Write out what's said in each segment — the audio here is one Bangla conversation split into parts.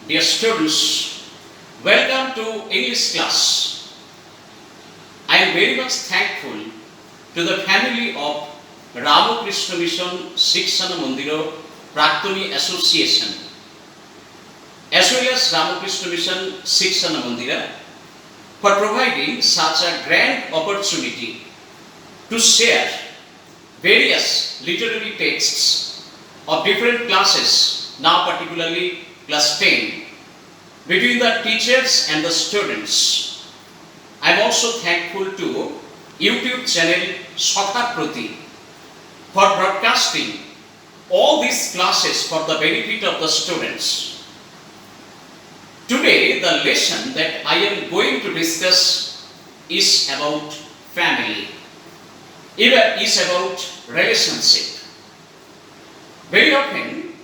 Dear students, welcome to English class. I am very much thankful to the family of Ramakrishna Mission Shikshana Mandira Praktoni Association as well as Ramakrishna Mission Shikshana Mandira for providing such a grand opportunity to share various literary texts of different classes, now particularly class 10, between the teachers and the students. I am also thankful to YouTube channel Shakha Prati for broadcasting all these classes for the benefit of the students. Today, the lesson that I am going to discuss is about family. It is about relationship. Very often,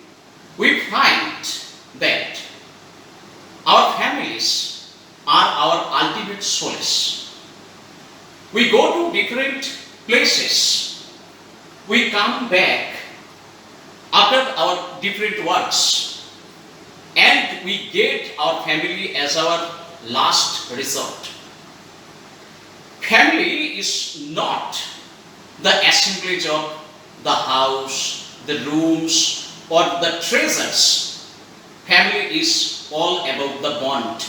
we find that our families are our ultimate solace. We go to different places. We come back after our different works and we get our family as our last resort. Family is not the assemblage of the house, the rooms, or the treasures. Family is all about the bond.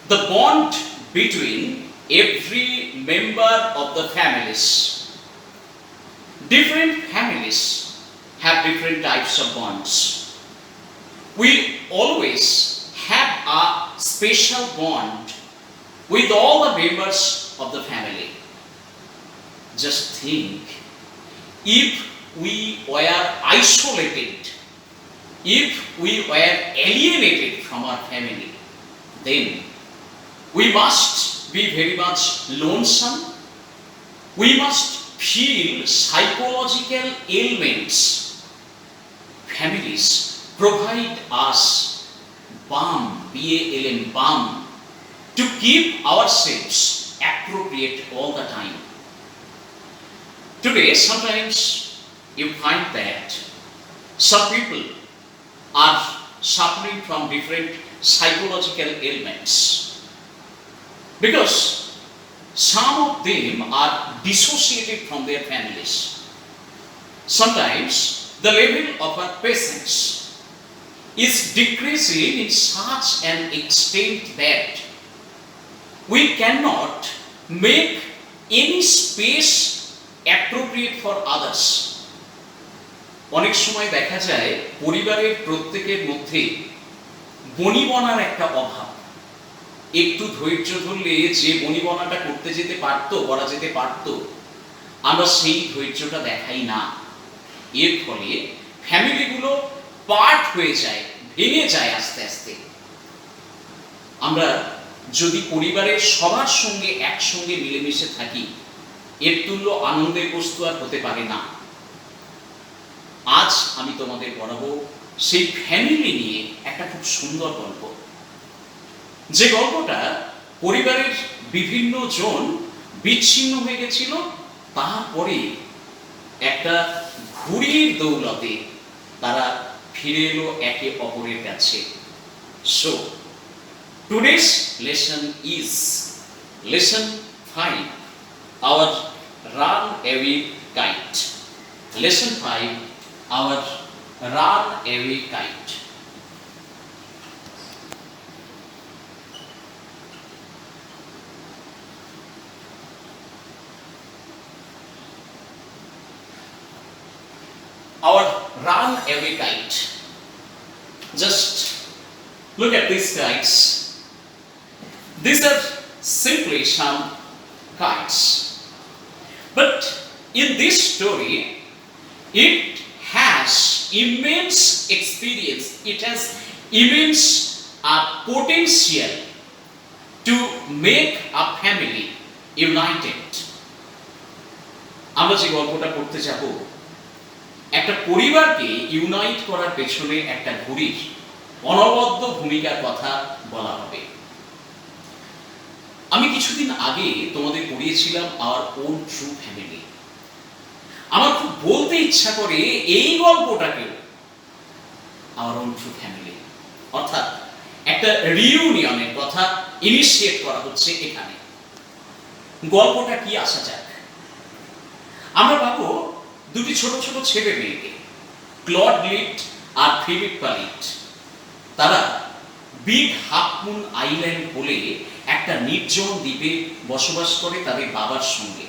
The bond between every member of the families. Different families have different types of bonds. We always have a special bond with all the members of the family. Just think, if we were isolated, if we were alienated from our family, then we must be very much lonesome. We must feel psychological ailments. Families provide us balm, B-A-L-M, balm, to keep ourselves appropriate all the time. Today, sometimes you find that some people are suffering from different psychological ailments because some of them are dissociated from their families. Sometimes the level of our patience is decreasing in such an extent that we cannot make any space appropriate for others. অনেক সময় দেখা যায় পরিবারের প্রত্যেকের মধ্যে বনিবনার একটা অভাব। একটু ধৈর্য ধরলে যে বনিবনাটা করা যেতে পারতো, আমরা সেই ধৈর্যটা দেখাই না। এর ফলে ফ্যামিলিগুলো পার্ট হয়ে যায়, ভেঙে যায় আস্তে আস্তে। আমরা যদি পরিবারের সবার সঙ্গে একসঙ্গে মিলেমিশে থাকি, এর তুল্য আনন্দের বস্তু আর হতে পারে না। আজ আমি তোমাদের পড়াবো সেই ফ্যামিলি নিয়ে একটা খুব সুন্দর গল্প, যে গল্পটা পরিবারের বিভিন্ন জন বিচ্ছিন্ন হয়ে গেছিল, তারপরে একটা ঘুড়ির দৌলতে তারা ফিরে এলো একে অপরের কাছে। So today's lesson is lesson 5, our runaway kite. Lesson 5, our runaway kite. Our runaway kite. Just look at these kites. These are simply some kites. But in this story, it has immense experience. It has immense potential to make a family united. আমরা যে গল্পটা পড়তে যাব, একটা পরিবারকে ইউনাইট করার পেছনে একটা ঘুড়ির অনবদ্য ভূমিকার কথা বলা হবে। আমি কিছুদিন আগে তোমাদের পড়িয়েছিলাম আওয়ার ওন ট্রু ফ্যামিলি। আমার খুব বলতে ইচ্ছা করে এই গল্পটাকে আওয়ার ওন ট্রু ফ্যামিলি, অর্থাৎ একটা রিইউনিয়নের কথা ইনিশিয়েট করা হচ্ছে এখানে। গল্পটা কি আসা যাক। আমরা পাবো দুটি ছোট ছোট ছেলে মেয়েকে, ক্লড লিট আর ফিলিপ পালিট। তারা বিগ হাফ মুন আইল্যান্ড বলে একটা নির্জন দ্বীপে বসবাস করে তাদের বাবার সঙ্গে।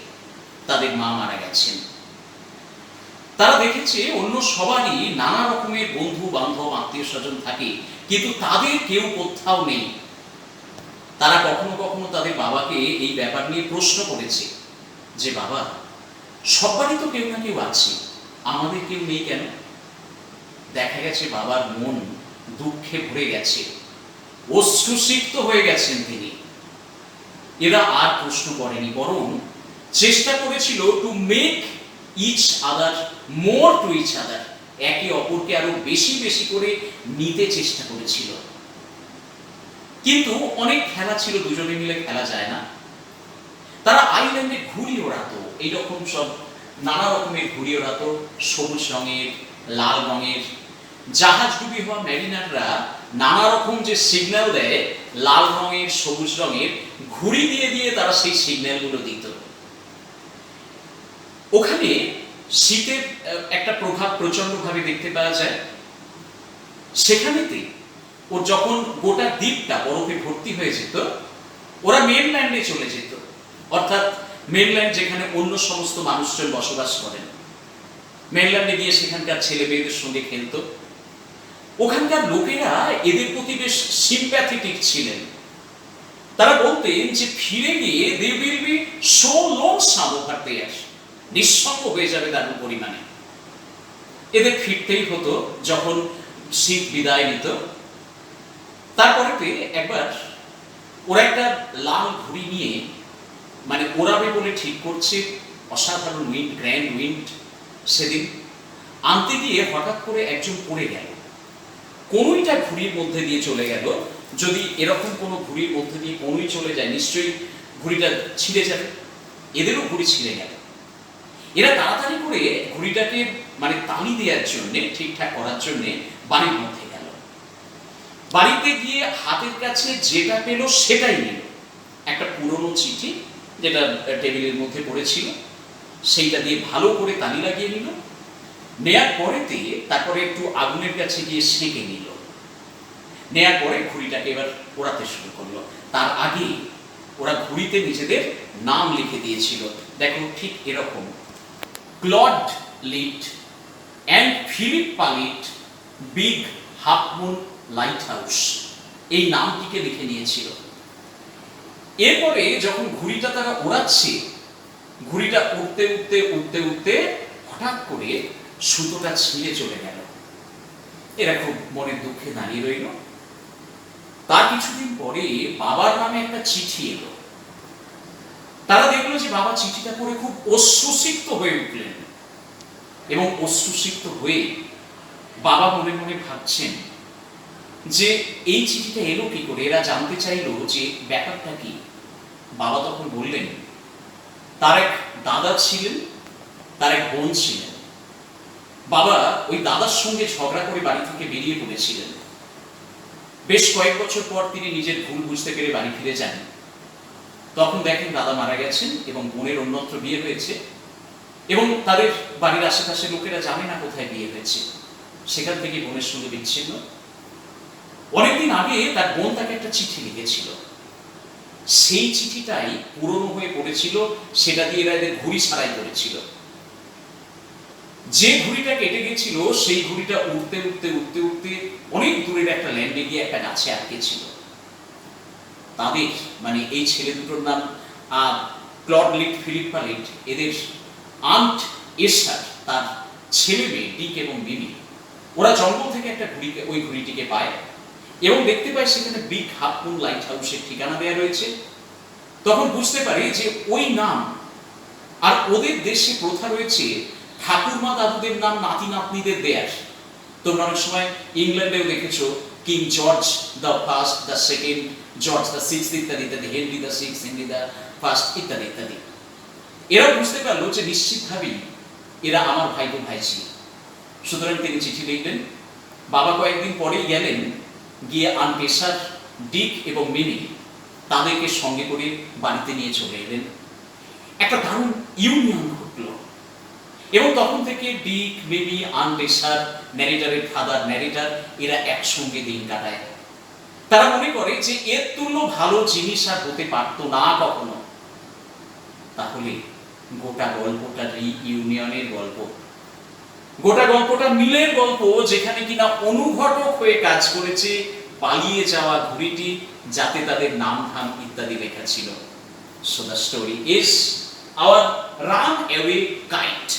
তাদের মা মারা গেছেন। তারা দেখেছে অন্য সবারই নানা রকমের বন্ধু বান্ধব আত্মীয় স্বজন থাকে, কিন্তু তাদের কেউ কোথাও নেই। তারা কখনো কখনো তাদের বাবাকে এই ব্যাপার নিয়ে প্রশ্ন করেছে যে, বাবা, সবারই তো কেউ না কেউ আছে, আমাদের কেউ নেই কেন? দেখা গেছে বাবার মন দুঃখে ভরে গেছে, অশ্রুসিক্ত হয়ে গেছেন তিনি। এরা আর প্রশ্ন করেনি, বরং চেষ্টা করেছিল to make each other more to each other, একে অপরকে আরো বেশি বেশি করে নিতে চেষ্টা করেছিল। কিন্তু অনেক খেলা ছিল, দুজনে মিলে খেলা যায় না। তারা আইল্যান্ডে ঘুড়ি ওড়াতো, এইরকম সব নানা রকমের ঘুড়ি ওড়াতো, সবুজ রঙের, লাল রঙের। জাহাজ ডুবি হওয়া ম্যারিনাররা নানা রকম যে সিগন্যাল দেয়, লাল রঙের, সবুজ রঙের ঘুড়ি দিয়ে দিয়ে তারা সেই সিগন্যালগুলো দিত। ওখানে শীতের একটা প্রভাব প্রচন্ডভাবে দেখতে পাওয়া যায়। সেখানেতে ওর যখন গোটা দ্বীপটা বরফে ভর্তি হয়ে যেত, ওরা মেনল্যান্ডে চলে যেত, অর্থাৎ মেনল্যান্ড যেখানে অন্য সমস্ত মানুষজন বসবাস করেন। মেনল্যান্ডে গিয়ে সেখানকার ছেলে মেয়েদের সঙ্গে খেলত। ওখানকার লোকেরা এদের প্রতি বেশ সিম্প্যাথেটিক ছিলেন। তারা বলতেন যে ফিরে গিয়ে they will be so lonesome over there, নিঃসঙ্গ হয়ে যাবে দারুণ পরিমাণে। এদের ফিরতেই হতো যখন শীত বিদায় নিত। তারপরেতে একবার ওরা একটা লাল ঘুড়ি নিয়ে, মানে ওড়াবে বলে ঠিক করছে, অসাধারণ উইন্ড, গ্র্যান্ড উইন্ড, সেদিন আনতে গিয়ে হঠাৎ করে একজন পড়ে গেল। কোনোইটা ঘুড়ির মধ্যে দিয়ে চলে গেল। যদি এরকম কোনো ঘুড়ির মধ্যে দিয়ে কোনোই চলে যায়, নিশ্চয়ই ঘুড়িটা ছিঁড়ে যাবে। এদেরও ঘুড়ি ছিঁড়ে গেল। এরা তাড়াতাড়ি করে ঘুড়িটাকে মানে তালি দেওয়ার জন্য, ঠিকঠাক করার জন্য বাড়ির মধ্যে গেল। বাড়িতে গিয়ে হাতের কাছে যেটা পেল সেটাই নিল, একটা পুরনো চিঠি যেটা টেবিলের মধ্যে পড়েছিল, সেইটা দিয়ে ভালো করে তালি লাগিয়ে নিল। নেয়ার পরেতে তারপরে একটু আগুনের কাছে গিয়ে সেঁকে নিল। নেয়ার পরে ঘুড়িটাকে এবার ওড়াতে শুরু করলো। তার আগে ওরা ঘুড়িতে নিজেদের নাম লিখে দিয়েছিল। দেখো, ঠিক এরকম, Claude Lit and Philippe Palit big half moon light হাউস, এই নামটিকে লিখে নিয়েছিল। এরপরে যখন ঘুড়িটা তারা ওড়াচ্ছে, ঘুড়িটা উঠতে উঠতে উঠতে উঠতে হঠাৎ করে সুতোটা ছিঁড়ে চলে গেল। এরা খুব মনের দুঃখে দাঁড়িয়ে রইল। তার কিছুদিন পরে বাবার নামে একটা চিঠি এলো। তারা দেখলো যে বাবা চিঠিটা পড়ে খুব অশ্রুসিক্ত হয়ে উঠলেন, এবং অশ্রুসিক্ত হয়ে বাবা মনে মনে ভাবছেন যে এই চিঠিটা এলো কি করে। এরা জানতে চাইলো যে ব্যাপারটা কি। বাবা তখন বললেন, তার এক দাদা ছিলেন, তার এক বোন ছিলেন। বাবা ওই দাদার সঙ্গে ঝগড়া করে বাড়ি থেকে বেরিয়ে পড়েছিলেন। বেশ কয়েক বছর পর তিনি নিজের ভুল বুঝতে পেরে বাড়ি ফিরে যান। তখন দেখেন দাদা মারা গেছেন এবং বোনের অন্যত্র বিয়ে হয়েছে, এবং তাদের বাড়ির আশেপাশে লোকেরা জানে না কোথায় বিয়ে হয়েছে। সেখান থেকে বোনের সঙ্গে বিচ্ছিন্ন। অনেকদিন আগে তার বোন তাকে একটা চিঠি লিখেছিল। সেই চিঠিটাই পুরনো হয়ে পড়েছিল, সেটা দিয়ে এরা এদের ঘুড়ি ছাড়াই করেছিল। যে ঘুড়িটা কেটে গেছিল সেই ঘুড়িটা উঠতে উঠতে উঠতে উঠতে অনেক দূরের একটা ল্যান্ডে গিয়ে একটা গাছে আটকে ছিল। তাদের মানে এই ছেলে দুটোর নাম ক্লড লিট, ফিলিপ পালিট। এদের আন্ট এস্থার, তার ছেলে মেয়ে ডিক এবং মিমি, ওরা জঙ্গল থেকে একটা ঘুড়িকে, ওই ঘুড়িটিকে পায় এবং দেখতে পায় সেখানে বিগ হাফ মুন লাইট হাউসের ঠিকানা দেওয়া রয়েছে। তখন বুঝতে পারে যে ওই নাম, আর ওদের দেশে প্রথা রয়েছে ঠাকুরমা দাদুদের নাম নাতি নাতনিদের দেয়ার। তোমরা অনেক সময় ইংল্যান্ডেও দেখেছো king George the first, the second, George the sixth ইত্যাদি ইত্যাদি, Henry the sixth, Henry the first ইত্যাদি ইত্যাদি। এরাও বুঝতে পারলো যে নিশ্চিতভাবেই এরা আমার ভাই বোন ভাই ছিল। সুতরাং তিনি চিঠি লিখলেন। বাবা কয়েকদিন পরেই গেলেন, গিয়ে আন্ট এস্থার ডিক এবং মিমি তাদেরকে সঙ্গে করে বাড়িতে নিয়ে চলে এলেন। একটা দারুণ ইউনিয়ন ঘটল এবং তখন থেকে ডিক, মিমি, আনবেসার, ন্যারেটারের ফাদার, ন্যারেটার এরা একসঙ্গে দিন কাটায়। তারা মনে করে যে এর তুল্য ভালো জিনিস আর হতে পারতো না কখনো। তাহলে গোটা গল্পটা রিইউনিয়নের গল্প, গোটা গল্পটা মিলের গল্প, যেখানে কিনা অনুঘটক হয়ে কাজ করেছে পালিয়ে যাওয়া ঘুড়িটি, যাতে তাদের নাম ধাম ইত্যাদি লেখা ছিল। So the story is our runaway kite.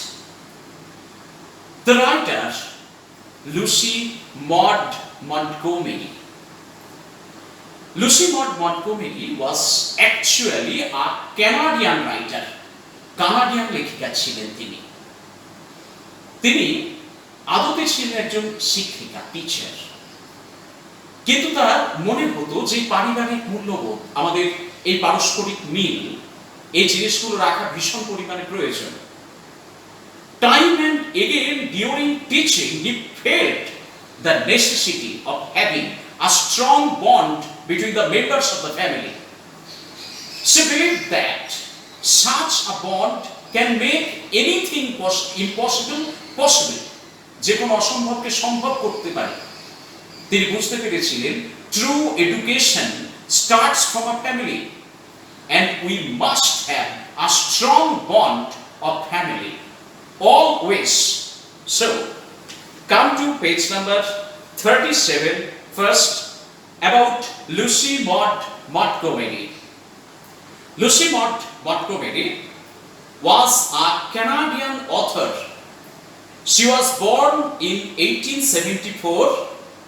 The writer Lucy Maud Montgomery. Lucy Maud Montgomery was actually a Canadian writer. Canadian লেখিকা ছিলেন তিনি। তিনি আদতে ছিলেন একজন শিক্ষিকা, টিচার। কিন্তু তার মনে হতো যে পারিবারিক মূল্যবোধ, আমাদের এই পারস্পরিক মিল, এই জিনিসগুলো রাখা ভীষণ পরিমাণে প্রয়োজন। Time and again during teaching he felt the necessity of having a strong bond between the members of the family. She believed that such a bond can make anything impossible possible. যে কোনো অসম্ভবকে সম্ভব করতে পারে। তিনি বুঝতে পেরেছিলেন true education starts from a family and we must have a strong bond of family always. So come to page number 37 first, about Lucy Maud Montgomery. Lucy Maud Montgomery was a Canadian author. She was born in 1874.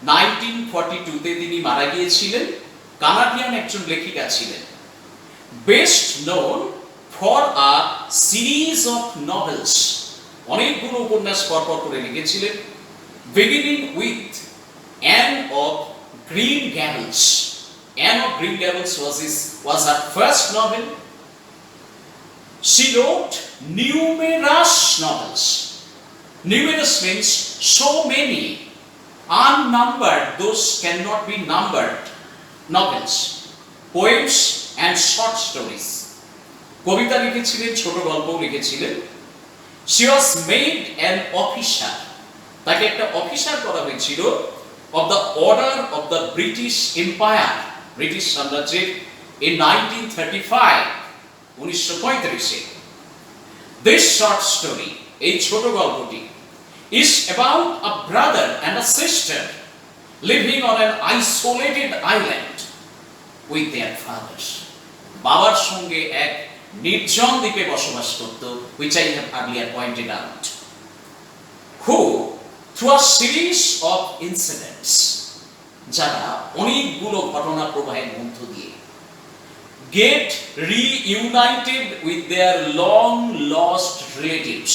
1942 তে তিনি মারা গিয়েছিলেন। কানাডিয়ান একজন লেখিকা ছিলেন। Best known for a series of novels, অনেকগুলো উপন্যাস পরপর করে লিখেছিলেন। Beginning with Anne of Green Gables. Anne of Green Gables was her first novel. She wrote numerous novels. Numerous means so many, unnumbered, those cannot be numbered, novels, poems and short stories. কবিতা লিখেছিলেন, ছোট গল্পও লিখেছিলেন। She was made an officer. তাকে একটা অফিসার করা হয়েছিল of the order of the British Empire, British সাম্রাজ্যের, in 1935, 1935 A. This short story, এই ছোট গল্পটি, is about a brother and a sister living on an isolated island with their fathers. বাবার সঙ্গে এক নির্জন দ্বীপে বসবাস করত, which I have earlier pointed out, who through a series of incidents, যারা অনেকগুলো ঘটনা প্রবাহের মধ্য দিয়ে get reunited with their long lost relatives.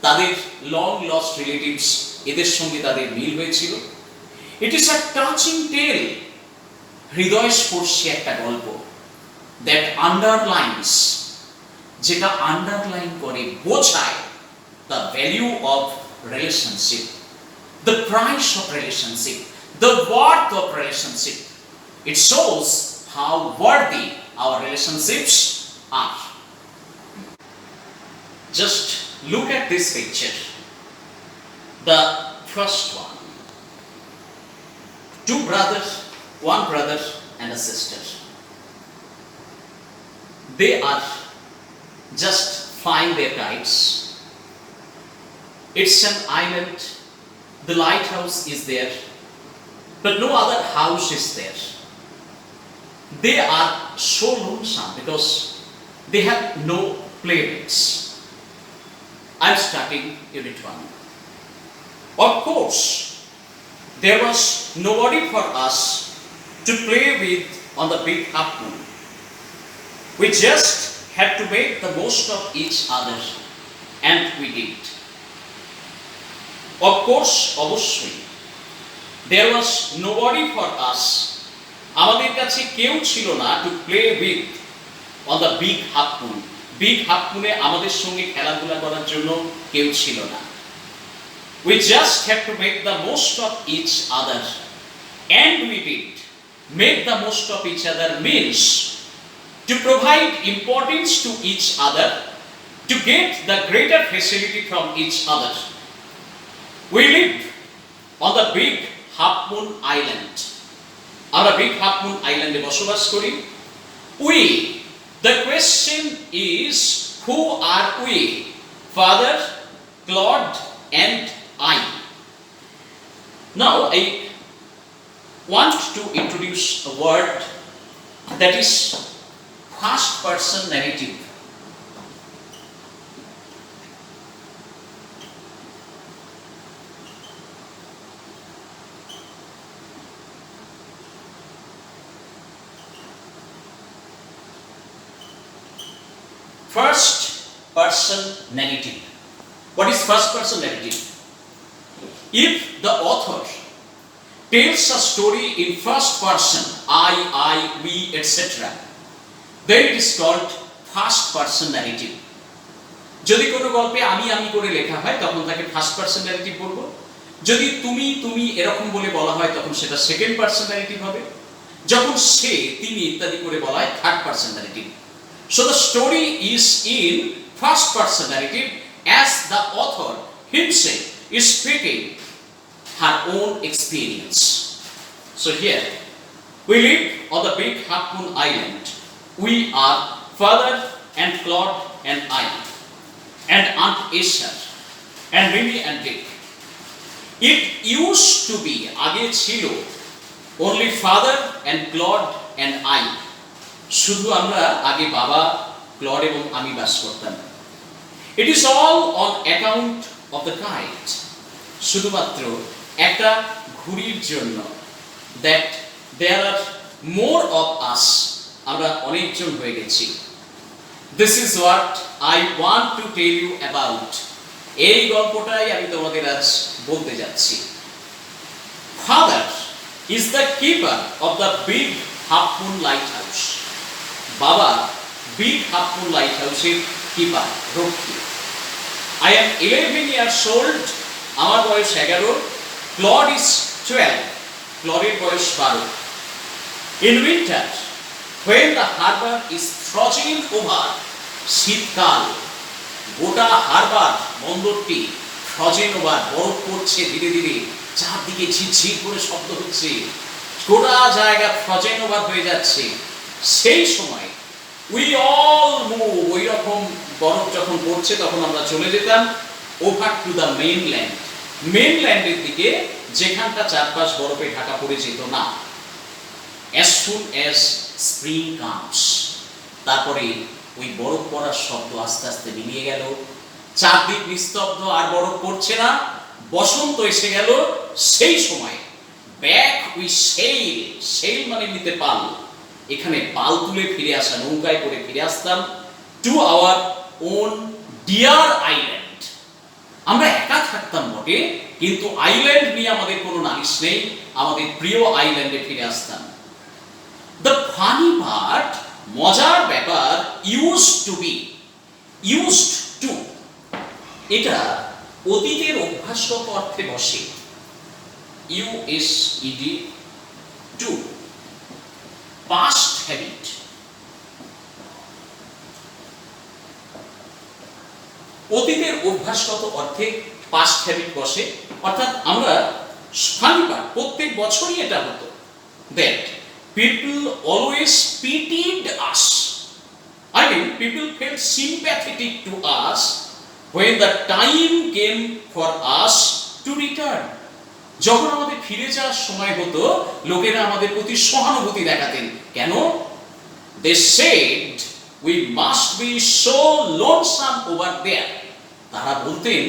তাদের লং লস্ট রিলেটিভস, এদের সঙ্গে তাদের মিল হয়েছিল। ইট ইজ আ টাচিং টেল, হৃদয়স্পর্শী একটা গল্প, দ্যাট আন্ডারলাইনস, যেটা আন্ডারলাইন করে, বোঝায় the value of relationship, the price of relationship, the worth of relationship. It shows how worthy our relationships are. Just look at this picture. The first one. Two brothers, one brother and a sister. They are just flying their kites. It's an island. The lighthouse is there, but no other house is there. They are so lonesome because they have no playmates. I'm starting unit 1. Of course, there was nobody for us to play with on the big half moon. We just had to make the most of each other, and we did. Of course, obviously, there was nobody for us. আমাদের কাছে কেউ ছিল না to play with on the big half moon. Big half মুনে আমাদের সঙ্গে খেলাধুলা করার জন্য কেউ ছিল না। We just have to make the most of each other, and we did. make the most of each other means to provide importance to each other, to get the greater facility from each other. We live on the Big Half Moon Island. Our Big Half Moon Island বসবাস করি। We, the question is, who are we? Father, Claude and I. Now I want to introduce a word that is first person narrative. First person narrative. What is first person narrative? If the author tells a story in first person, I, we, etc., then it is called first person narrative. যদি কোনো গল্পে আমি করে লেখা হয় তখন তাকে ফার্স্ট পারসন ন্যারেটিভ বলবো। যদি তুমি এরকম বলে বলা হয় তখন সেটা সেকেন্ড পারসন ন্যারেটিভ হবে। যখন সে তিনি ইত্যাদি করে বলা হয় third person narrative. So the story is in first person narrative as the author himself is speaking her own experience. So here we live on the Big Half Moon Island. We are Father and Claude and I, and Aunt Esther, and Mimi and Dick. It used to be আগে ছিল only Father and Claude and I. শুধু আমরা আগে বাবা, ক্লড এবং আমি বাস করতাম। It is all on account of the kite. শুধুমাত্র একটা ঘুড়ির জন্য, that there are more of us, আমরা অনেকজন হয়ে গেছি। This is what I want to tell you about. এই গল্পটাই আমি তোমাদের আজ বলতে যাচ্ছি। Father is the keeper of the Big Half Moon Lighthouse. বাবা বিগ হাফ মুন লাইট হাউসের কিপার, রক্ষী। I am 11 years old, আমার বয়স 11, Claude is 12, ক্লডের বয়স 12। In winter, when the harbor is frozen over, শীতকাল, গোটা হারবার বন্দরটি ফ্রজেন ওভার, বরফ পড়ছে ধীরে ধীরে, চারদিকে ঝিরঝির করে শব্দ হচ্ছে, গোটা জায়গা ফ্রজেন ওভার হয়ে যাচ্ছে। সেই সময় উই অল মুভ, ওই রকম বরফ যখন পড়ছে তখন আমরা চলে যেতাম ওভার টু দ্য মেইনল্যান্ড, মেইনল্যান্ডের দিকে, যেখানটা চারপাশ বরফে ঢাকা পড়ে যেত না। As soon as spring comes, তারপরে ওই বরফ পড়ার শব্দ আস্তে আস্তে মিলিয়ে গেল, চারদিক নিস্তব্ধ, আর বরফ পড়ছে না, বসন্ত এসে গেল। সেই সময় ব্যাক উই সেল, সেল মানে নিতে পাল, এখানে পাল তুলে ফিরে আসা, নৌকায় করে ফিরে আসতাম to our own dear island. আমরা একা থাকতাম বটে, কিন্তু আইল্যান্ড নিয়ে আমাদের কোনো নালিশ নেই, আমাদের প্রিয় আইল্যান্ডে ফিরে আসতাম। দ্য ফানি পার্ট, মজার ব্যাপার, used to be, used to, এটা অতীতের অভ্যাসগত অর্থে বসে, ইউএসইডি টু, past habit, অতীতের অভ্যাসগত অর্থে past habit বসে। অর্থাৎ আমরা ফানিবার প্রত্যেক বছরই এটা হতো, that people always pitied us, I mean people felt sympathetic to us when the time came for us to return. যখন আমাদের ফিরে যাওয়ার সময় হতো, লোকেরা আমাদের প্রতি সহানুভূতি দেখাতেন। কেন? They said we must be so lonesome over there. তারা বলতেন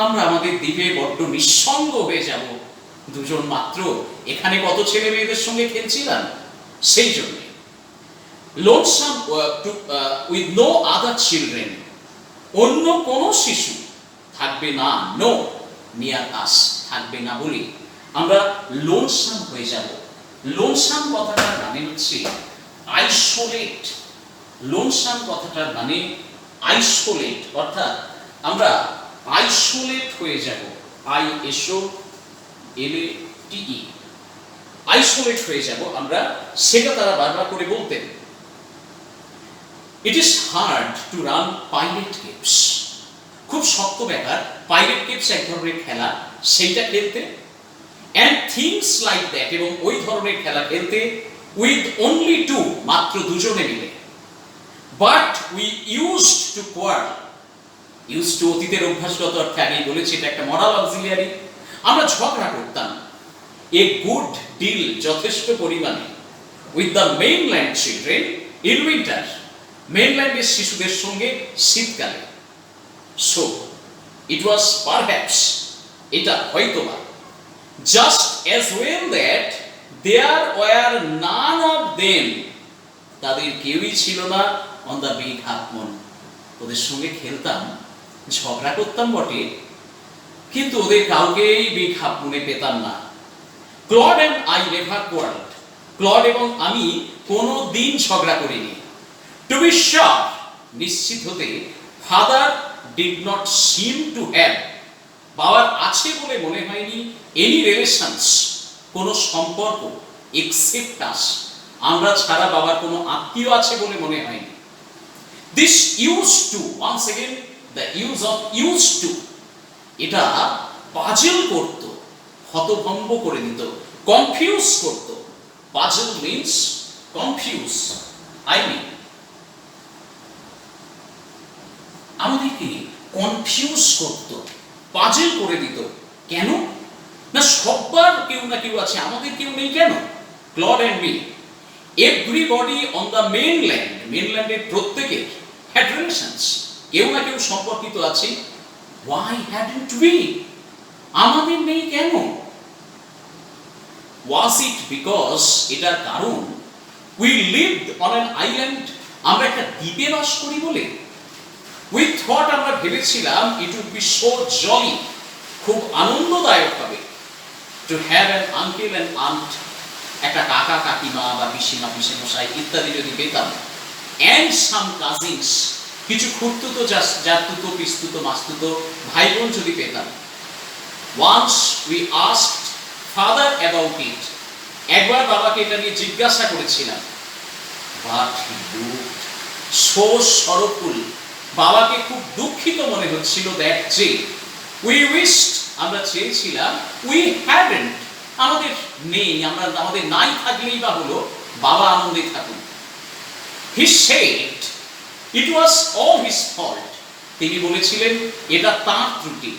আমরা আমাদের দ্বীপে বড্ড নিঃসঙ্গ হয়ে যাব, দুজন মাত্র, এখানে কত ছেলে মেয়েদের সঙ্গে খেলছিলাম। সেই জন্য lonesome with no other children, অন্য কোন শিশু থাকবে না, no near us, থাকবে না বলে আমরা লোনসাম হয়ে যাব। লোনসাম কথাটার মানে হচ্ছে আইসোলেট, লোনসাম কথাটার মানে আইসোলেট, অর্থাৎ আমরা আইসোলেট হয়ে যাব, ISOLATE, আইসোলেট হয়ে যাব আমরা, সেটা তারা বারবার করে বলতেন। It is hard to run pirate games. খুব শক্ত ব্যাপার, পাইরেট গেমস এক ধরনের খেলা, সেইটা খেলতে, অ্যান্ড থিংস লাইক দ্যাট, এবং ওই ধরনের খেলা খেলতে উইথ অনলি টু, মাত্র দুজনে মিলে। But we used to quarrel. Use to অতীতের অভ্যাসগত অর্থে আমি বলেছি, এটা একটা মরাল অক্সিলিয়ারি। আমরা ঝগড়া করতাম এ গুড ডিল, যথেষ্ট পরিমাণে, with the mainland children in winter, মেইনল্যান্ডের শিশুদের সঙ্গে শীতকালে। সো ইট ওয়াজ পারহ্যাপস, এটা হয়তোবা, just as well that there were none of them, তাদের কেউই ছিল না on the big half moon. ওদের সঙ্গে খেলতাম, ঝগড়া করতাম বটে, কিন্তু ওদের কাউকেই বিগ হাফ মুনে পেতাম না। Claude and I never quarrelled. Claude এবং আমি কোনো দিন ঝগড়া করিনি। টু বি শিওর, নিশ্চিত হতে, father did not seem to have, বাবার আছে বলে মনে হয়নি, এনি রিলেশনস, কোনো সম্পর্ক, এক্সেপ্ট আস, আমরা ছাড়া বাবার কোনো আত্মীয় আছে বলে মনে হয়নি। This use to, once again the use of use to, এটা পাজল করত, হতভম্ব করে দিত, কনফিউজ করত। Puzzle means confuse, I mean আমাদেরকে কনফিউজ করত, পাজল করে দিত। কেন না, সবার কেউ না কেউ আছে, আমাদের কেউ নেই কেন? Claude and me, everybody on the mainland, মেইনল্যান্ডের প্রত্যেকের হ্যাড রিলেশনস, কেউ না কেউ সম্পর্কিত আছে। Why hadn't we? আমাদের নেই কেন? Was it because, এটার কারণ, we lived on an island, আমরা একটা দ্বীপে বাস করি বলে? We thought, আমরা ভেবেছিলাম, it would be so jolly, খুব আনন্দদায়ক হবে, to have an uncle and aunt, একটা কাকা কাকিমা বা পিসিমা পিসেমশাই ইত্যাদি যদি পেতাম, and some cousins, কিছু খুঁড়তুতো জাতুতো পিস্তুতো মাস্তুতো ভাই বোন যদি পেতাম। Once we asked father about it, একবার বাবাকে এটা নিয়ে জিজ্ঞাসা করেছিলাম। But he looked so sorrowful, বাবাকে খুব দুঃখিত মনে হচ্ছিল, দ্যাট যে উই উইশড, আমরা চেয়েছিলাম, উই হ্যাডন্ট, আমাদের নেই, আমাদের নাই থাকলেই বা হলো, বাবা আনন্দে থাকুন। He said it was all his fault, তিনি বলেছিলেন এটা তাঁর ত্রুটি।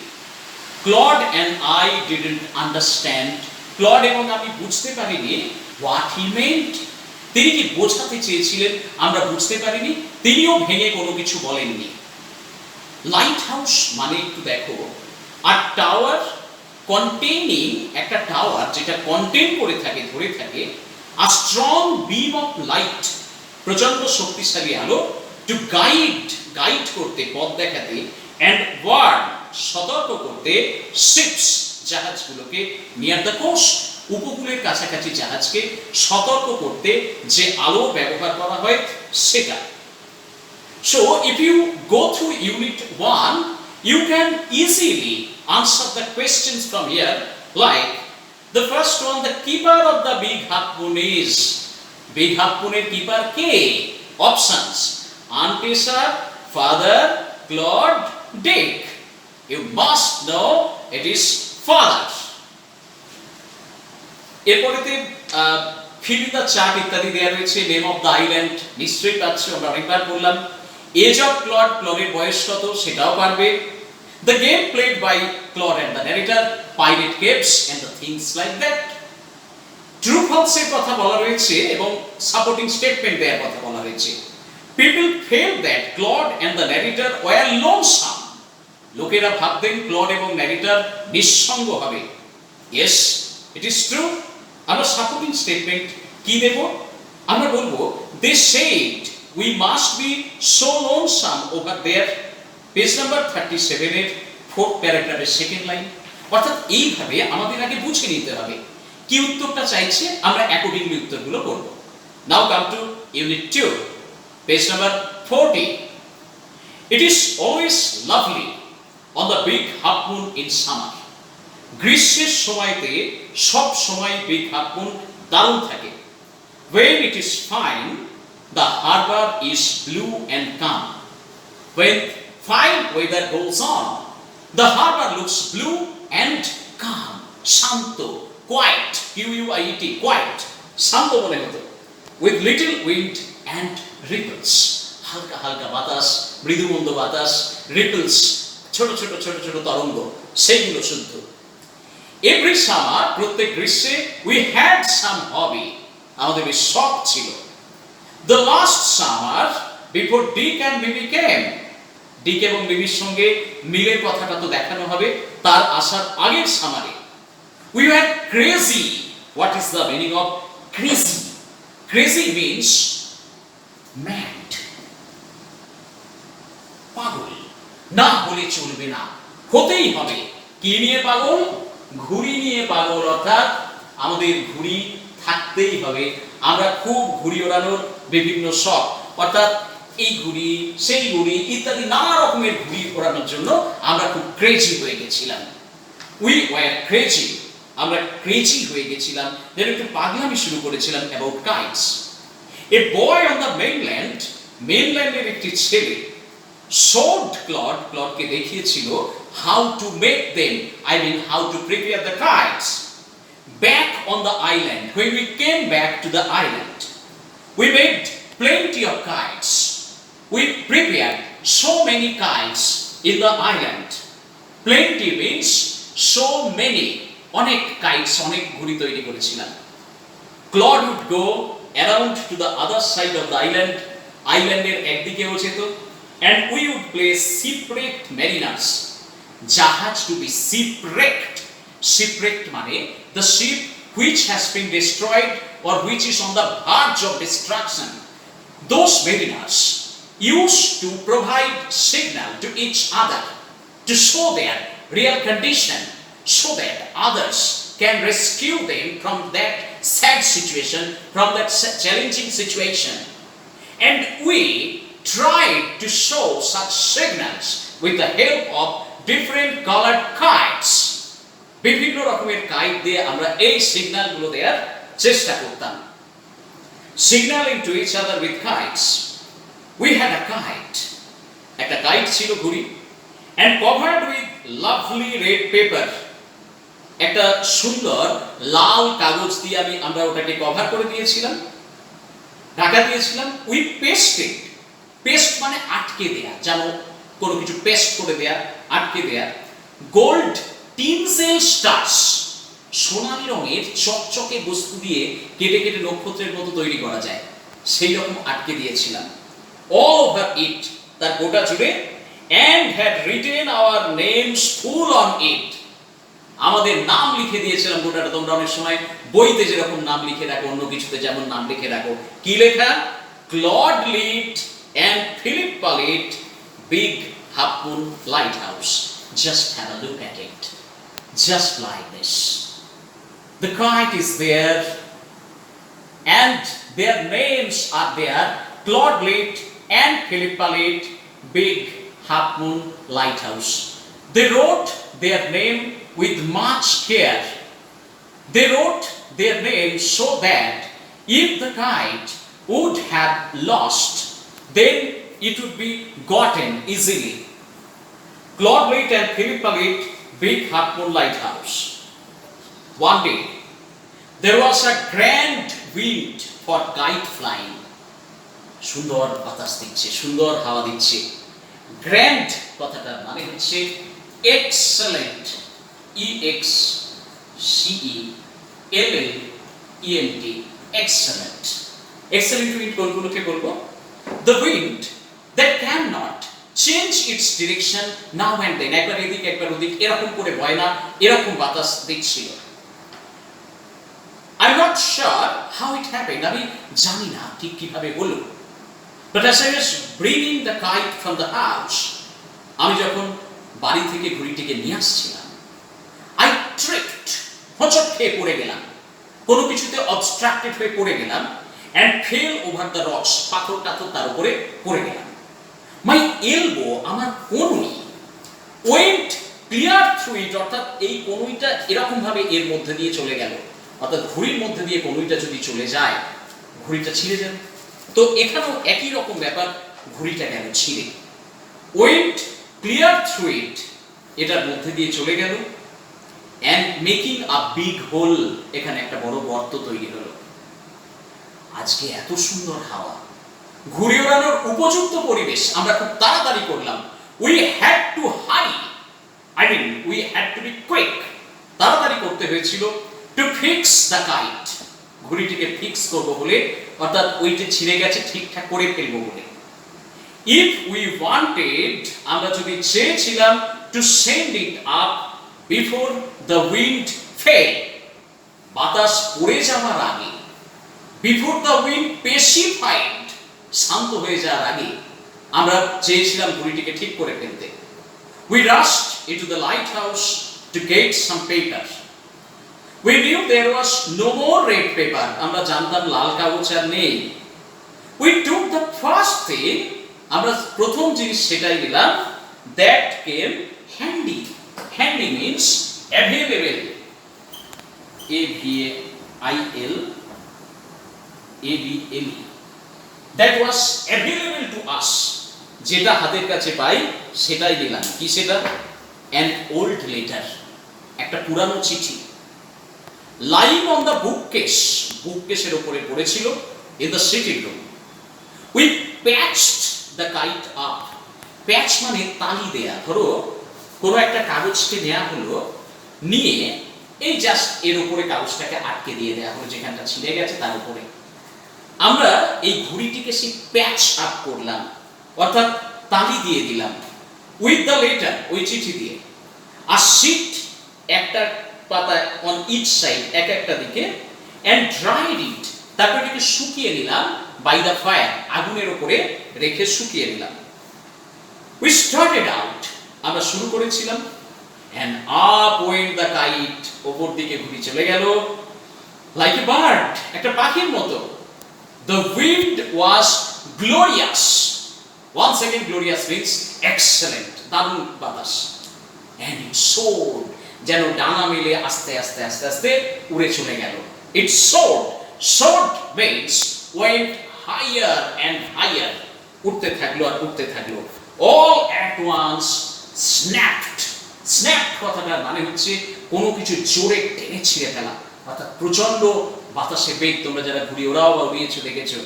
Claude and I didn't understand, Claude এবং আমি বুঝতে পারিনি হোয়াট হি মেন্ট, তিনি কি বোঝাতে চেয়েছিলেন আমরা বুঝতে পারিনি, তিনিও ভেঙে কোনো কিছু বলেননি। লাইট হাউস মানে একটু দেখো, আর টাওয়ার কন্টেইনিং, একটা টাওয়ার যেটা কন্টেইন করে থাকে, ধরে থাকে, আ স্ট্রং বিম অফ লাইট, প্রচন্ড শক্তিশালী আলো, টু গাইড করতে, পথ দেখাতে, অ্যান্ড ওয়ার্ন, সতর্ক করতে, শিপস, জাহাজগুলোকে, নিয়ার দ্য কোস্ট, উপকূলের কাছাকাছি জাহাজকে সতর্ক করতে যে আলো ব্যবহার করা হয় সেটা। So if you go through unit 1, you can easily answer the questions from here, like the first one, the keeper of the big half moon is, big half moon এর keeper K? Options: Aunt Tessa, Father, Claude, Dick. You must know it is father. এরপরেতে fill in the chart ইত্যাদি দেওয়া রয়েছে, নেম অফ দ্য আইল্যান্ড নিশ্চয়ই পাচ্ছ, আমরা অনেকবার বললাম। এজ অফ ক্লড, ক্লডের বয়স কত সেটাও পারবে। The game played by Claude and the narrator, pirate caves and the things like that. True false এর কথা বলা রয়েছে এবং সাপোর্টিং স্টেটমেন্ট দেওয়ার কথা বলা রয়েছে। People felt that Claude and the narrator were lonesome. লোকেরা ভাবতেন ক্লড এবং ন্যারেটর নিঃসঙ্গ হবে। Yes, it is true. আমরা সাপোর্টিং স্টেটমেন্ট কি দেব? আমরা বলবো they said we must be so lonesome over there. Page number 37 এর 4th প্যারাগ্রাফের সেকেন্ড লাইন। অর্থাৎ এইভাবে আমাদের আগে বুঝে নিতে হবে কি উত্তরটা চাইছে, আমরা অ্যাকর্ডিংলি উত্তরগুলো করব। Now come to unit 2, page number 40। It is always lovely on the big half moon in summer. গ্রীষ্মের সময়তে সব সময় বিগ হাফ মুন দারুণ থাকে। When it is fine, the harbor is blue and calm. When fine weather goes on, the harbor looks blue and calm. Shanto, quiet, Q-U-I-E-T, quiet, শান্ত মনে হতো। With little wind and ripples, হালকা হালকা বাতাস, মৃদুমন্দ বাতাস, ripples, ছোট ছোট ছোট ছোট তরঙ্গ, সেইগুলো শুদ্ধ। Every summer, প্রত্যেক গ্রীষ্মে, we had some hobby, আমাদের বেশ শখ ছিল। The last summer, before Dick and Mimi came, ডিক এবং মিমির সঙ্গে মিলের কথাটা তো দেখানো হবে তার আসার আগের সামারে। We were crazy. What is the meaning of crazy? Crazy means mad. পাগল, না হলে চলবে না, হতেই হবে। কি নিয়ে পাগল? ঘুড়ি নিয়ে পাগল, অর্থাৎ আমাদের ঘুড়ি থাকতেই হবে। আমরা খুব ঘুড়ি ওড়ানোর বিভিন্ন শখ, অর্থাৎ এই ঘুড়ি সেই ঘুড়ি ইত্যাদি নানা রকমের ঘুড়ি ওড়ানোর জন্য আমরা খুব ক্রেজি হয়ে গেছিলাম। উই ওয়ার ক্রেজি, আমরা ক্রেজি হয়ে গেছিলাম, যেন একটু পাগলামি শুরু করেছিলাম about kites. A boy on the মেইনল্যান্ডের একটি ছেলে শোড ক্লডকে দেখিয়েছিল how to make them, I mean how to prepare the kites. Back on the island, when we came back to the island, we made plenty of kites. We prepared so many kites in the island. Plenty means so many, অনেক kites, অনেক ঘুড়ি তৈরি করেছিলাম। Claude would go around to the other side of the island, আইল্যান্ডের একদিকেও যেত, and we would play shipwrecked mariners. জাহাজ to be shipwrecked. Shipwrecked মানে the ship which has been destroyed or which is on the verge of destruction. Those mariners used to provide signal to each other to show their real condition so that others can rescue them from that sad situation, from that challenging situation. And we tried to show such signals with the help of different colored kites. বিভিন্ন রকমের কাইট দিয়ে আমরা এই সিগন্যালগুলো দেওয়ার চেষ্টা করতাম। Signaling to each other with kites. We had a kite. একটা কাইট ছিল ঘুড়ি, and covered with lovely red paper. একটা সুন্দর লাল কাগজ দিয়ে আমরা ওটাকে কভার করে দিয়েছিলাম, ঢাকা দিয়েছিলাম। We pasted. পেস্ট মানে আটকে দেয়া, যেন কোনো কিছু পেস্ট করে দেয়া, আটকে দেয়া। গোল্ড টিনসেল স্টার্স, সোনালী রঙের চকচকে বস্তু দিয়ে কেটে কেটে নক্ষত্রের মতো তৈরি করা যায়, সেই রকম আটকে দিয়েছিলাম। All over it, তার গোটা জুড়ে, and had written our names full on it. আমাদের নাম লিখে দিয়েছিলাম গোটাটা। তোমরা অনেক সময় বইতে যেরকম নাম লিখে রাখো, অন্য কিছুতে যেমন নাম লিখে রাখো, কি লেখা? Claude Litt and Philip Palit, Big Half Moon Lighthouse. Just have a look at it. Just like this. The kite is there and their names are there, Claude Litt and Philip Palit, Big Half Moon Lighthouse. They wrote their name with much care. They wrote their name so that if the kite would have lost, then it would be gotten easily. Claude Litt and Philip Palit, Big Half Moon Lighthouse. One day, there was a grand wind for kite flying. সুন্দর বাতাস দিচ্ছে, সুন্দর হাওয়া দিচ্ছে। গ্র্যান্ড কথাটার মানে হচ্ছে excellent, EXCELLENT, excellent. Excellent wind কোনগুলোকে বলবো? The wind that cannot change its direction now and then, একবার এদিক একবার ওদিক এরকম করে বয় না, এরকম বাতাস দিচ্ছিল। I'm not sure how it happened, আমি জানি না ঠিক কিভাবে হলো। But as I was bringing the kite from the house, আমি যখন বাড়ি থেকে ঘুড়িটিকে নিয়ে আসছিলাম, I tripped, হোঁচট খেয়ে পড়ে গেলাম, কোনো কিছুতে obstructed হয়ে পড়ে গেলাম, and fell over the rocks, পাথর টাথর তার উপরে পড়ে গেলাম। My elbow, আমার কনুই, went clear through it, অর্থাৎ এই কনুইটা এরকম ভাবে এর মধ্যে দিয়ে চলে গেল, অর্থাৎ ঘড়ির মধ্যে দিয়ে কনুইটা যদি চলে যায় ঘড়িটা ছিঁড়ে যাবে। তো এখানেও একই রকম ব্যাপার, ঘড়িটা গেল ছিঁড়ে, ওয়েন্ট ক্লিয়ার থ্রু ইট, এটার মধ্যে দিয়ে চলে গেল, and making a big hole, এখানে একটা বড় গর্ত তৈরি হলো। আজকে এত সুন্দর হাওয়া, ঘুরে ওড়ানোর উপযুক্ত পরিবেশ, আমরা খুব তাড়াতাড়ি করলাম। We had to hurry, we had to be quick, তাড়াতাড়ি করতে হয়েছিল। টু ফিক্স দ্য কাইট, ঘড়িটিকে ফিক্স করবো বলে, অর্থাৎ ওইটা ছিঁড়ে গেছে ঠিকঠাক করে ফেলবো বলে। ইফ উই ওয়ান্টেড, আমরা যদি চেয়েছিলাম, to send it up before the wind fell, বাতাস পড়ে যাওয়ার আগে, বিফোর দ্য উইন্ড পেসিফাইড, শান্ত হয়ে যাওয়ার আগে আমরা চেয়েছিলাম ঘড়িটিকে ঠিক করে ফেলতে। We rushed into the lighthouse to get some paper, we knew there was no more red paper, আমরা জানতাম লাল কাগজ আর নেই। We took the first thing, আমরা প্রথম জিনিস সেটাই নিলাম, that came handy, handy means available, AVAIL ABLE, that was available to us, যেটা হাতের কাছে পাই সেটাই দিলাম। কি সেটা? অ্যান ওল্ড লেটার, একটা পুরানো চিঠি। লাইং অন দ্য বুককেস, বুককেসের উপরে পড়েছিল, in the sitting room. We patched the kite up, patch মানে তালি দেয়া। ধরো কোনো একটা কাগজকে নেওয়া হলো, নিয়ে এই জাস্ট এর উপরে কাগজটাকে আটকে দিয়ে দেওয়া হলো, যেখানটা ছিঁড়ে গেছে তার উপরে। আমরা এই ঘড়িটিকে সেই প্যাচ আপ করলাম, অর্থাৎ তালি দিয়ে দিলাম, উইথ দ্য লেটার, ওই চিঠি দিয়ে। আর শিট, একটা পাতা অন ইচ সাইড, এক একটা দিকে, অ্যান্ড ড্রাইড ইট, তারপর এটাকে শুকিয়ে নিলাম, বাই দ্য ফায়ার, আগুনের উপরে রেখে শুকিয়ে নিলাম। উই স্টার্টেড আউট, আমরা শুরু করেছিলাম, and up went the kite, ওপর দিকে ঘুরি চলে গেল, লাইক এ বার্ড, একটা পাখির মতো। The wind was glorious, once again glorious means excellent, দারুণ বাতাস। অ্যান্ড ইট সোর্ড, যেন ডানা মেলে আস্তে আস্তে আস্তে আস্তে উড়ে চলে গেল। It soared, soared means went higher and higher, উঠতে থাকলো আর উঠতে থাকলো। All at once snapped, snapped কথাটার মানে হচ্ছে কোনো কিছু জোরে টেনে ছিঁড়ে ফেলা, অর্থাৎ প্রচন্ড বাতাসে বেগ, তোমরা যারা ঘুড়ি ওরাও বা উড়িয়েছো দেখেছো,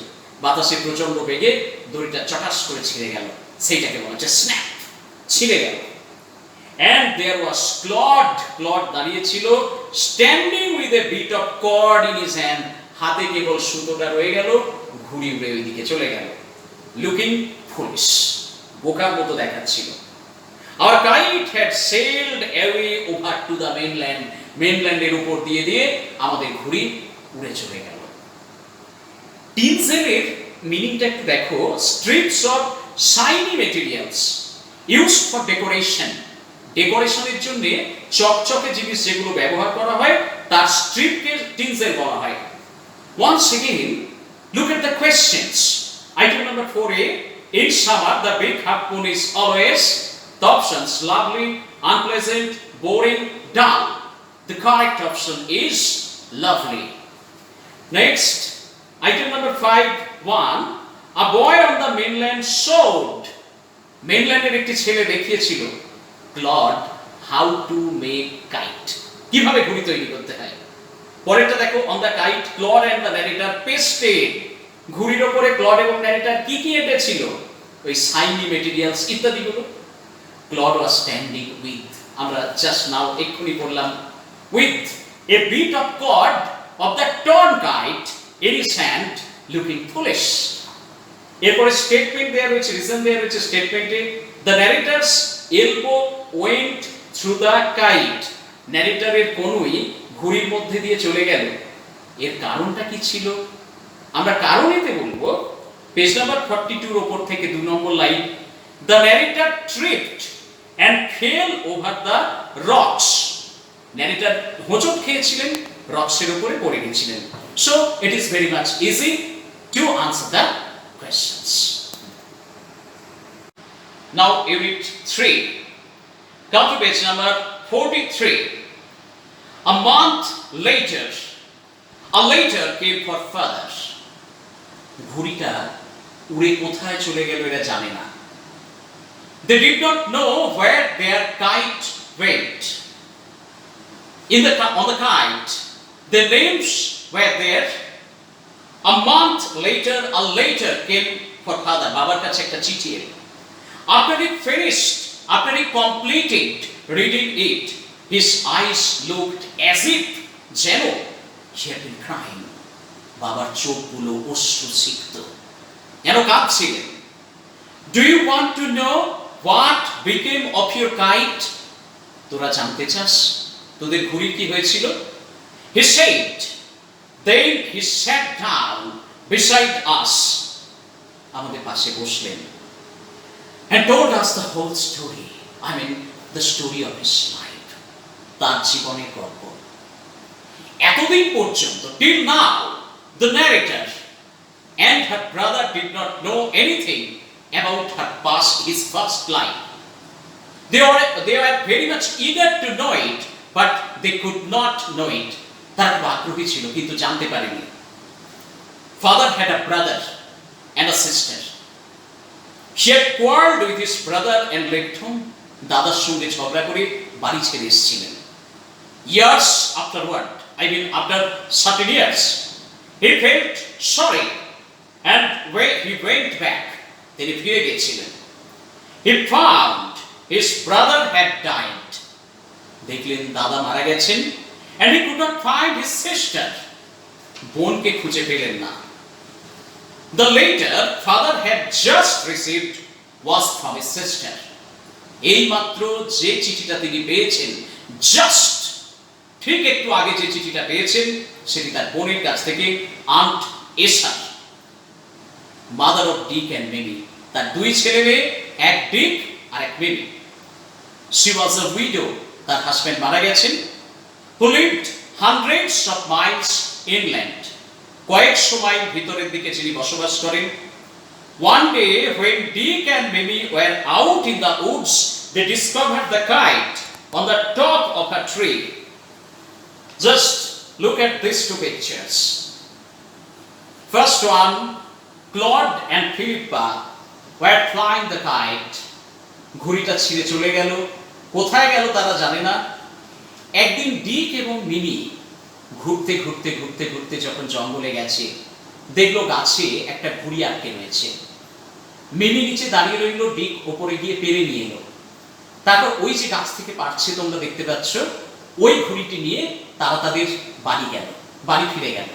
বাতাসে প্রচন্ড বেগে দড়িটা চটাস করে ছিঁড়ে গেল, সেইটাকে বলা হচ্ছে স্ন্যাপ, ছিঁড়ে গেল। And there was Claude, Claude দাঁড়িয়ে ছিল, standing with a bit of cord in his hand, হাতে কেবল সুতোটা রয়ে গেল, ঘুড়ি উড়ে ওইদিকে চলে গেল। Looking foolish, বোকার মতো দেখাচ্ছিল। Our kite had sailed away over to the mainland, mainland-এর উপর দিয়ে দিয়ে আমাদের ঘুড়ি উড়ে চলে গেল। টিনজেলের মিনিংটা একটু দেখো, strips of shiny materials used for decoration, ডেকোরেশনের জন্য চকচকে জিনিস যেগুলো ব্যবহার করা হয় তার স্ট্রিপকে টিনজেল বলা হয়। Once again, look at the questions. Item number 4A, in summer the big half moon is always, the options lovely, unpleasant, boring, dull. The correct option is lovely. Next, item number 5.1, a boy on the mainland showed, mainland-এর একটি ছেলে দেখিয়েছিল Claude how to make kite, কিভাবে ঘুড়ি তৈরি করতে হয়। পরেরটা দেখো, on the kite Claude and the narrator pasted, ঘুড়ির উপরে Claude এবং narrator কি কি এঁটেছিল? ওই shiny materials ইত্যাদিগুলো। Claude was standing with, আমরা just now এক্ষুনি পড়লাম, with a bit of cord of the torn kite in his hand, looking foolish. এরপরে স্টেটমেন্ট দেয়া রয়েছে, রিজন দেয়া রয়েছে স্টেটমেন্টে, the narrator's elbow went through the kite, ন্যারেটরের কনুই ঘুড়ির মধ্যে দিয়ে চলে গেল। এর কারণটা কি ছিল? আমরা কারণেতে বলবো পেজ নাম্বার 42 এর উপর থেকে 2 নম্বর লাইন, the narrator tripped and fell over the rocks, narrator হোঁচট খেয়েছিলেন, রক্সের উপরে পড়ে গেছিলেন। So it is very much easy to answer the questions. Now unit 3, come to page number 43. A month later, A later came for father. ঘুড়িটা উড়ে কোথায় চলে গেল এরা জানে না। They did not know where their kite went. On the kite, their names were there. A month later, a letter came for father. বাবার কাছে একটা চিঠি এলো। After he finished, after he completed reading it, his eyes looked as if যেন he had been crying. বাবার চোখগুলো অশ্রুসিক্ত, যেন কাঁদছিলেন। Do you want to know what became of your kite? তোরা জানতে চাস তোদের ঘুড়ির কি হয়েছিল? He said. Then he sat down beside us. আমাদের পাশে বসলেন and told us the whole story. I mean the story of his life. তার জীবনের গল্প। এতদিন পর্যন্ত till now the narrator and her brother did not know anything about her past, his past life. They were very much eager to know it, but they could not know it. তার আগ্রহী ছিল কিন্তু জানতে পারেনি। Father had a brother and a sister. She had quarreled with his brother and left home. দাদার সঙ্গে ঝগড়া করে বাড়ি ছেড়ে এসেছিলেন। Years afterward, I mean after certain years, he felt sorry and he went back. তিনি ফিরে গিয়েছিলেন। He found his brother had died. দেখলেন দাদা মারা গেছেন and he could not find his sister. বোনকে খুঁজে পেলেন না। The letter father had just received was from his sister. এই মাত্র যে চিঠিটা তিনি পেয়েছেন, just ঠিক একটু আগে যে চিঠিটা পেয়েছেন সেটি তার বোনের কাছ থেকে, aunt Esar, mother of Dick and Mamie. তার দুই ছেলে মেয়ে, এক ডিক আর এক Mamie. She was a widow. তার হাজবেন্ড মারা গেছেন। Who lived hundreds of miles inland. কয়েকশো মাইল ভিতরের দিকে যিনি বসবাস করেন। One day when Dick and Mimi were out in the woods, they discovered the kite on the top of a tree. Just look at these two pictures. First one, Claude and Philippa were flying the kite. ঘুড়িটা ছিঁড়ে চলে গেল, কোথায় গেল তারা জানে না। একদিন ডিক এবং মিমি ঘুরতে ঘুরতে ঘুরতে ঘুরতে যখন জঙ্গলে গেছে, দেখলো গাছে একটা ঘুড়ি আটকে রয়েছে। মিমি নিচে দাঁড়িয়ে রইল, ডিক ওপরে গিয়ে পেরে নিয়ে এলো। তারপর ওই যে গাছ থেকে পারছে তোমরা দেখতে পাচ্ছ, ওই ঘুড়িটি নিয়ে তারা তাদের বাড়ি ফিরে গেল।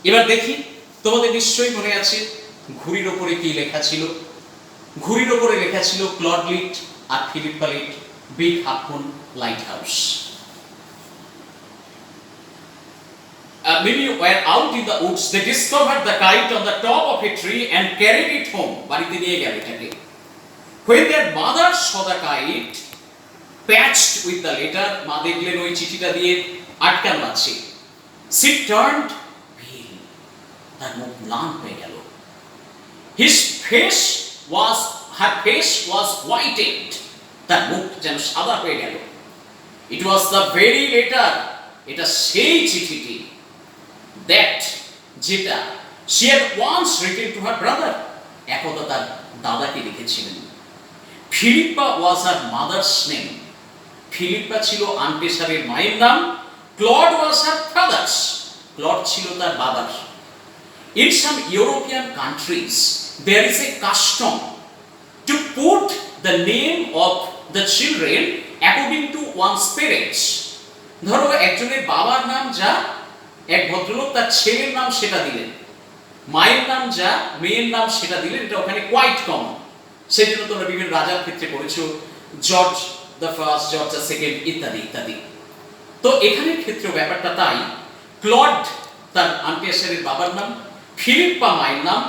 এবার দেখি, তোমাদের নিশ্চয়ই মনে আছে ঘুড়ির ওপরে কি লেখা ছিল। ঘুড়ির ওপরে লেখা ছিল ক্লড লিট আর Phillippa Leet, big half moon light house. Many were out in the woods. They discovered the kite on the top of a tree and carried it home. বাড়িতে নিয়ে গেল এটাকে। When their mother saw the kite patched with the letter, মা দেখলেন ওই চিঠিটা দিয়ে আটকানো আছে। She turned pale. তার মুখ ম্লান হয়ে গেল। Her face was whitened. তার মুখ যেন সাদা হয়ে গেল। It was the very letter. এটা সেই চিঠিটি that যেটা she had once written to her brother. একদা তার দাদাকে লিখেছিলেন। Philippa was her mother's name. Philippa ছিল আন্ট এসারের মায়ের নাম। Claude was her father's. Claude ছিল তার বাবার। In some European countries, there is a custom to put the name of the children according to one's parents. ধরো একজনের বাবার নাম যা, এক ভদ্রলোক তার ছেলের নাম সেটা দিলেন, মায়ের নাম যা, মেয়ের নাম সেটা দিলেন। এটা ওখানে কোয়াইট কমন। সেই জন্য তোমরা বিভিন্ন রাজার ক্ষেত্রে পড়েছো, George the first, George the second ইত্যাদি ইত্যাদি। তো এখানের ক্ষেত্রে ব্যাপারটা তাই। ক্লড তার আন্ট এসারের বাবার নাম, ফিলিপ্পা মায়ের নাম,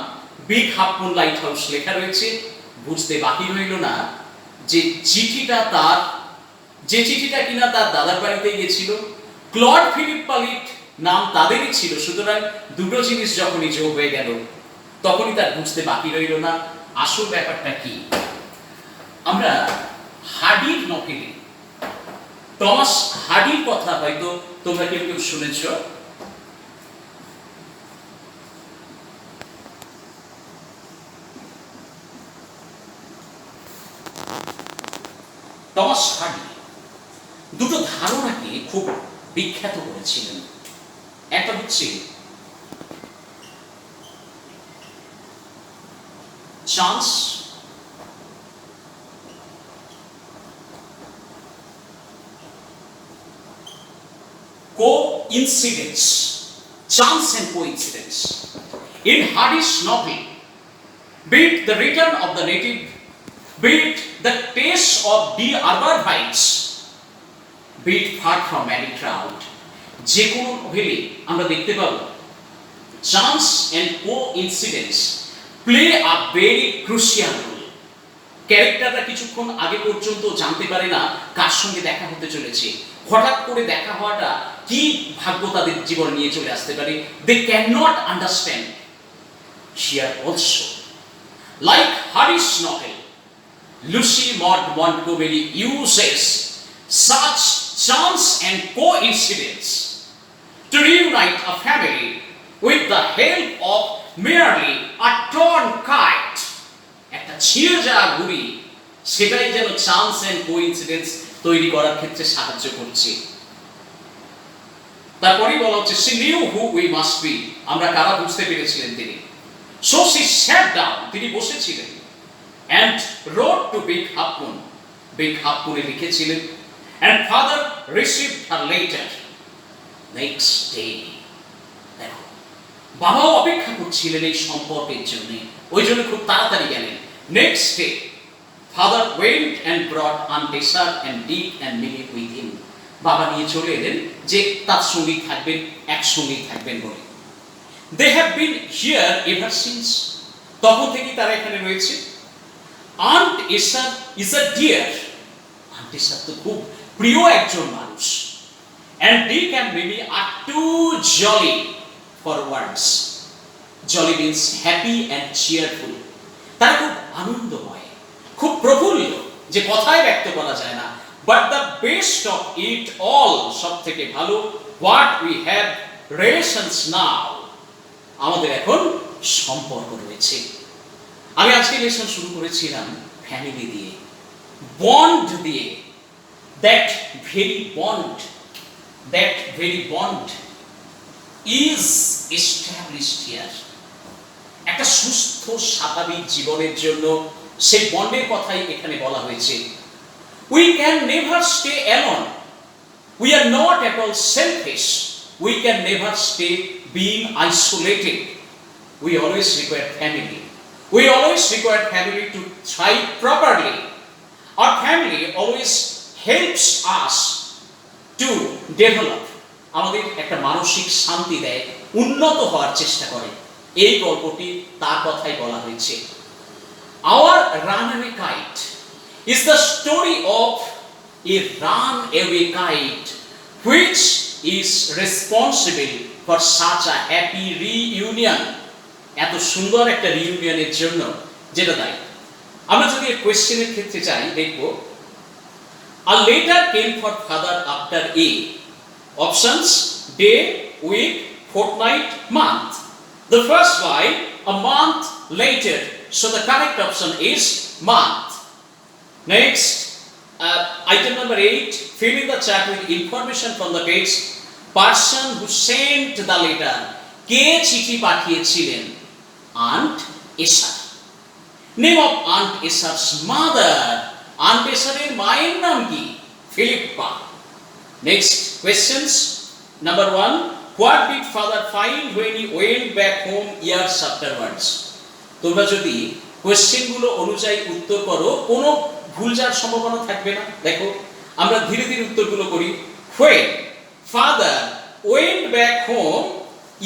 big half moon light house লেখা রয়েছে। বুঝতে বাকি রইল না যে চিঠিটা কিনা তার দাদার বাড়িতে গিয়েছিল, ক্লড ফিলিপ্পা লিট নাম তাদেরই ছিল। সুতরাং দুটো জিনিস যখনই যোগ হয়ে গেল, তখনই তার বুঝতে বাকি রইল না আসল ব্যাপারটা কি। আমরা হার্ডির নভেলে, টমাস হার্ডির কথা হয়তো তোমরা কেউ কেউ শুনেছ। টমাস হার্ডি দুটো ধারণাকে খুব বিখ্যাত করেছিলেন। একটা হচ্ছে chance coincidence, chance and coincidence. In Hardy's novel, be it the return of the native, be it the taste of the urban heights, be it far from many crowd, যে কোনো নোভেলে আমরা দেখতে পাবো chance and coincidence play a very crucial role. ক্যারেক্টাররা কিছুক্ষণ আগে পর্যন্ত জানতে পারে না কার সঙ্গে দেখা হতে চলেছে, হঠাৎ করে দেখা হওয়াটা কি ভাগ্য তাদের জীবন নিয়ে চলে আসতে পারে। They can not understand. Here also like Harris novel, Lucy Maud Montgomery uses such chance and coincidence to reunite a family with the help of merely a torn kite. একটা ছিঁড়ে যাওয়া ঘুড়ি, সেটাই যেন চান্স অ্যান্ড কোইন্সিডেন্স তৈরি করার ক্ষেত্রে সাহায্য করছে। তারপরেই বলা হচ্ছে she knew who we must be, আমরা কারা বুঝতে পেরেছিলেন তিনি। so she sat down, তিনি বসেছিলেন, and wrote to Big Hapun, Big Hapune লিখেছিলেন, and father received her letter next day. দেখো, বাবাও অপেক্ষা করছিলেন এই সম্পর্কের জন্য, ওই জন্য খুব তাড়াতাড়ি গেলেন। Next day father went and brought Aunt Tessa and Dick and Millie with him. বাবা নিয়ে চলে এলেন যে তার সঙ্গেই থাকবেন, একসঙ্গেই থাকবেন বলে। They have been here ever since, তখন থেকে তারা এখানে রয়েছে। Aunt Tessa is a dear, Aunt Tessa তো খুব প্রিয় একজন মানুষ। And Dick and Millie are too jolly for words. Jolly means happy and cheerful. তারা খুব আনন্দময়, খুব প্রফুল্ল, যে কথায় ব্যক্ত করা যায় না। But the best of it all, সব থেকে ভালো, what we have relations now, আমাদের এখন সম্পর্ক রয়েছে। আমি আজকে লেসন শুরু করেছিলাম ফ্যামিলি দিয়ে, বন্ড দিয়ে। That very bond is established here. একটা সুস্থ স্বাভাবিক জীবনের জন্য সেই বন্ডের কথাই এখানে বলা হয়েছে। We can never stay alone. We are not at all selfish. We can never stay being isolated. We always require family. We always require family to thrive properly. Our family always helps us to develop. আমাদের একটা মানসিক শান্তি দেয়, উন্নত হওয়ার চেষ্টা করে। এই গল্পটি তার কথাই বলা হয়েছে। Our runaway kite is the story of a runaway kite which is responsible for such a happy reunion. এত সুন্দর একটা রিইউনিয়নের জন্য যেটা দায়ী। আমরা যদি এই কোয়েশ্চেনের ক্ষেত্রে যাই, দেখব a letter came for father after a. Options: day, week, fortnight, month. The first line, a month later. So the correct option is month. Next, item number 8, fill in the chat with information from the text. Person who sent the letter. কে চিঠি পাঠিয়েছিলেন? Aunt Tessa. Name of Aunt Tessa's mother. Aunt Tessa's মায়ের নাম কি? Philippa. Next questions. Number 1, what did father find when he went back home years afterwards? তোমরা যদি কোয়েশ্চেনগুলো অনুযায়ী উত্তর করো, কোনো ভুল যাওয়ার সম্ভাবনা থাকবে না। দেখো, আমরা ধীরে ধীরে উত্তরগুলো করি। When father went back home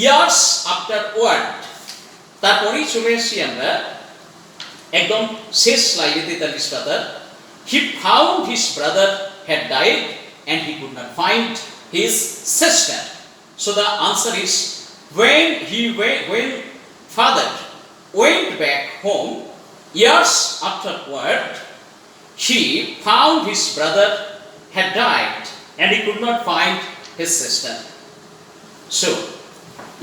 years afterward, তারপরেই চলে আসি আমরা একদম শেষ স্লাইডে 43 পাতার। He found his brother had died and he could not find his sister. So the answer is when father went back home years afterward, he found his brother had died and he could not find his sister. So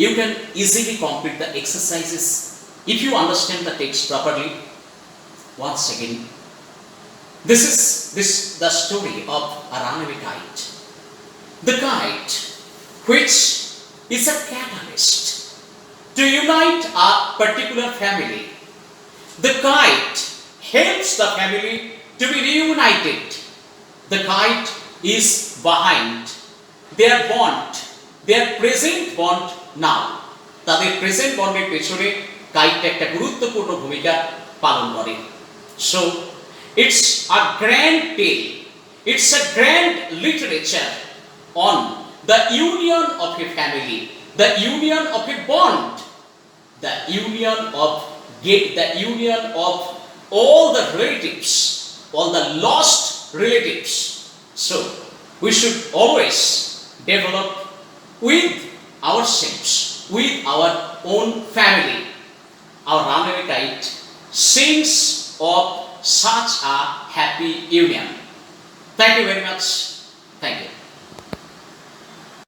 you can easily complete the exercises if you understand the text properly. Once again, this is this the story of a runaway kite. The kite, which is a catalyst to unite a particular family. The kite helps the family to be reunited. The kite is behind their bond, their present bond now. তাদের প্রেজেন্ট বন্ডের পেছনে কাইটটা একটা গুরুত্বপূর্ণ ভূমিকা পালন করে। So it's a grand tale, it's a grand literature on the union of a family, the union of a bond, the union of all the relatives, all the lost relatives. So we should always develop with ourselves, with our own family. Our runaway kite sings of such a happy union. Thank you very much.